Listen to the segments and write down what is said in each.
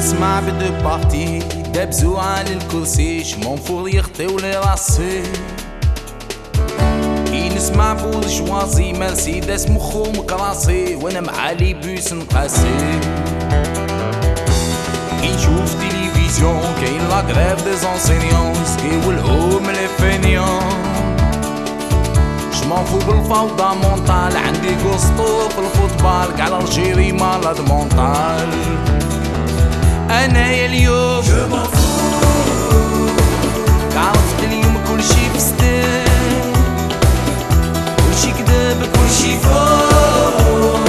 نسمع بدو بارتي دابزو على الكرسي شمون فور يخطيو لي راسي كي نسمع بورجوازي مرسيدس مخو مكراسي وانا مع لي بوس نقاسي كي نشوف تيليفزيون كاين لا غريف دي زونسينيون سكيو الهوم لي فينيون جمونفو بالفوضى مونطال عندي قسطو في الفوتبال كاع الجيري مالاد مونطال انايا اليوم عرفت اليوم كلشي فستان كلشي كذاب كلشي فوق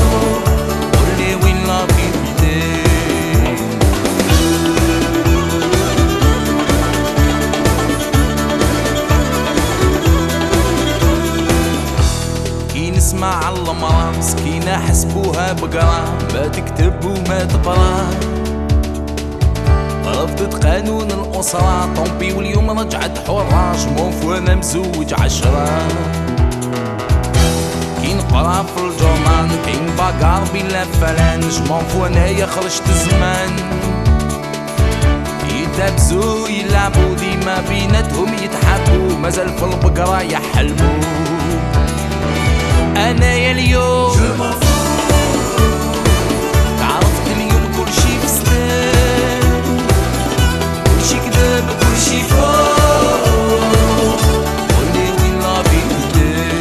قولي وين لا بيدان كي نسمع على المرا مسكينة حسبوها بقرا ما تكتب وما تقرا رفضت قانون الأسرة طومبي واليوم رجعت حرة شموف وانا مزوج 10 كي نقرا في الجورنال كاين باقار بلا فلان شموف وانايا خرجت زمان يتابزو يلعبو ديما بيناتهم يتحبو مازال في البقرة يحلمو انايا اليوم عرفت اليوم كلشي فستان كلشي كذاب كلشي فوق قولي وين لا بيدان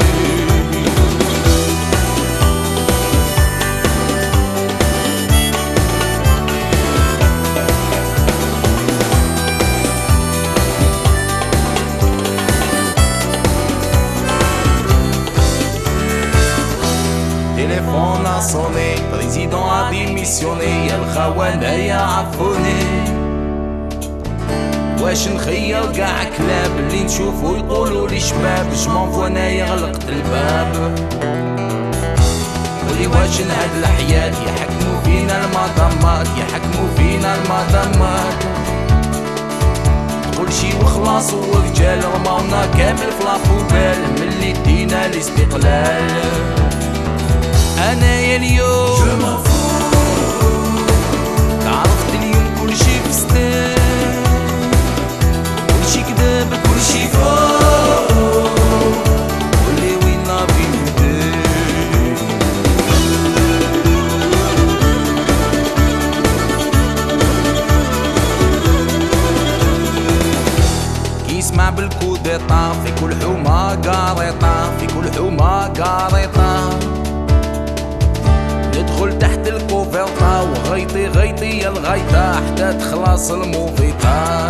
تليفون a sonné président a démissionné يا الخونة يا عفوني واش نخيل قاع كلاب اللي نشوفو يقولوا لي شباب جمونفو انايا غلقت الباب قولي واش نهاد الحياة يحكموا فينا المظلمات يحكموا فينا المظلمات كلشي وخلاص ورجال رماونا كامل في لابوبال ملي دينا الاستقلال انايا اليوم عرفت اليوم كلشي فستان كلشي كذاب كلشي فوق قولي وين لا بيدان كي يسمع بالكوديطا في كل حومة قاريطة في كل حومة قاريطة ندخل تحت الكوفرطة وغيطي غيطي يا الغيطة حتى تخلص الموفيطة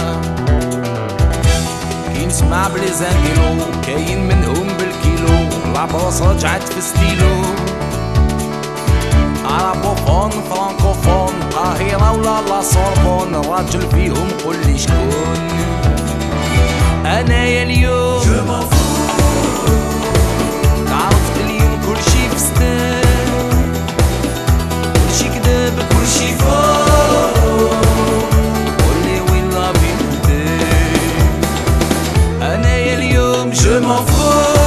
كي نسمع بلي زانديلو كاين منهم بالكيلو لابروس رجعت في ستيلو عربوفون فرانكوفون قاهرة ولا لا سوربون الراجل فيهم قولي شكون انايا اليوم عرفت اليوم كلشي فستان كلشي كذاب كلشي فوق قولي وين لا بيدان انايا اليوم جو m'en fous